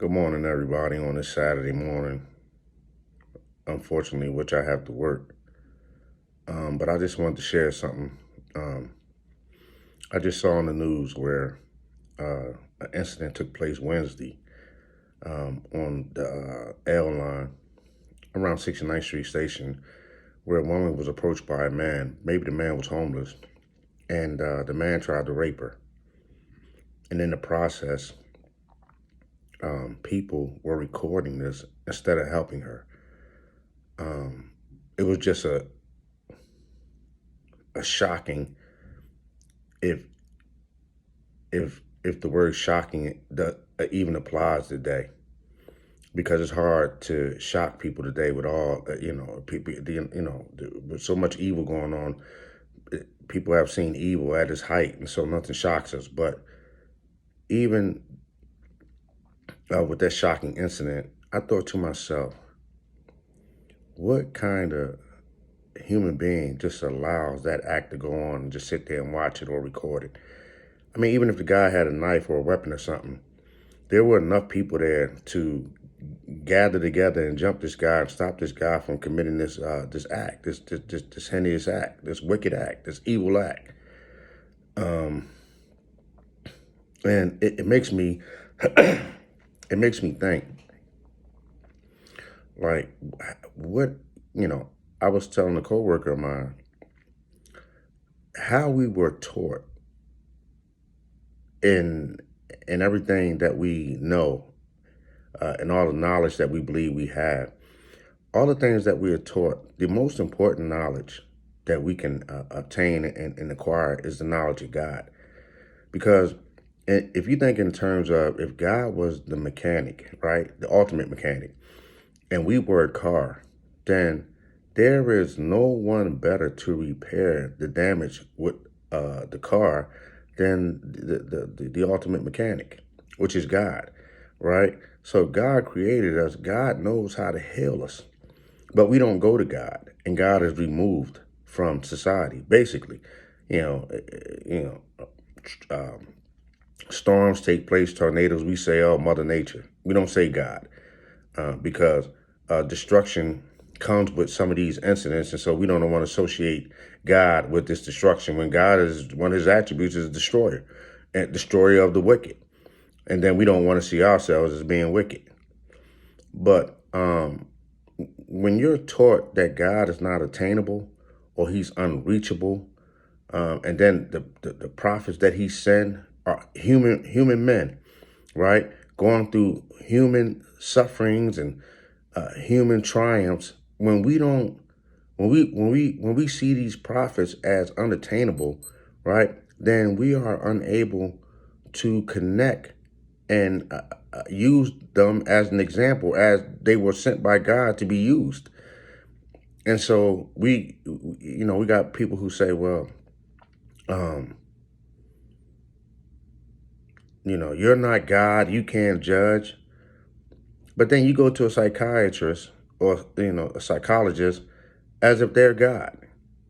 Good morning, everybody, on this Saturday morning, unfortunately, which I have to work. But I just wanted to share something. Um, I just saw on the news where an incident took place Wednesday on the L line around 69th Street Station, where a woman was approached by a man. Maybe the man was homeless, and the man tried to rape her. And in the process, people were recording this instead of helping her. It was just a shocking, if if the word shocking even applies today, because it's hard to shock people today with all people, with so much evil going on. People have seen evil at its height, and so nothing shocks us. But even with that shocking incident, I thought to myself, what kind of human being just allows that act to go on and just sit there and watch it or record it? I mean, even if the guy had a knife or a weapon or something, there were enough people there to gather together and jump this guy and stop this guy from committing this act, this heinous act, this wicked act, this evil act. And it makes me it makes me think, like, what I was telling a coworker of mine how we were taught in everything that we know, and all the knowledge that we believe we have, all the things that we are taught. The most important knowledge that we can obtain and acquire is the knowledge of God. Because if you think in terms of, if God was the mechanic, right, the ultimate mechanic, and we were a car, then there is no one better to repair the damage with the car than the ultimate mechanic, which is God, right? So God created us. God knows how to heal us, but we don't go to God, and God is removed from society. Basically, you know, storms take place, tornadoes. We say, "Oh, Mother Nature." We don't say God, because destruction comes with some of these incidents, and so we don't want to associate God with this destruction, when God is, one of his attributes is destroyer, and destroyer of the wicked. And then we don't want to see ourselves as being wicked. But when you're taught that God is not attainable or he's unreachable, and then the prophets that he sent are human men, right, going through human sufferings and human triumphs. When we don't, when we see these prophets as unattainable, right, then we are unable to connect and use them as an example, as they were sent by God to be used. And so we got people who say, well, um, you're not God, you can't judge. But then you go to a psychiatrist or, a psychologist as if they're God.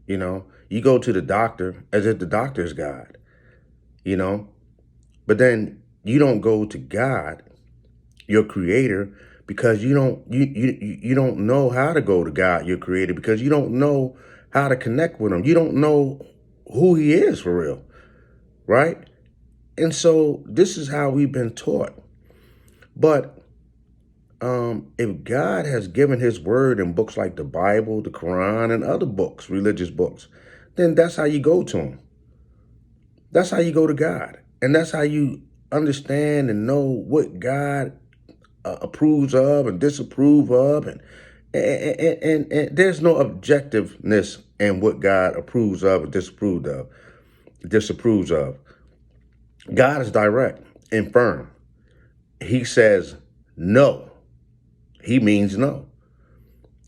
You go to the doctor as if the doctor's God, you know, but then you don't go to God, your creator, because you don't know how to go to God, your creator, because you don't know how to connect with him. You don't know who he is for real, right? And so this is how we've been taught. But if God has given his word in books like the Bible, the Quran, and other books, religious books, then that's how you go to him. That's how you go to God. And that's how you understand and know what God approves of and disapprove of. And there's no objectiveness in what God approves of or disapproves of. God is direct and firm. He says no. He means no.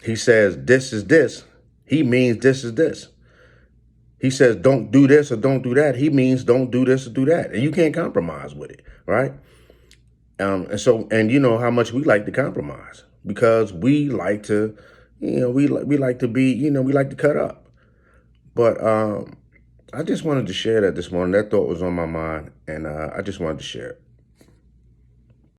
He says this is this. He means this is this. He says don't do this or don't do that. He means don't do this or do that. And you can't compromise with it, right? And you know how much we like to compromise, because we like to, we like to be, we like to cut up. But I just wanted to share that this morning. That thought was on my mind, and I just wanted to share it.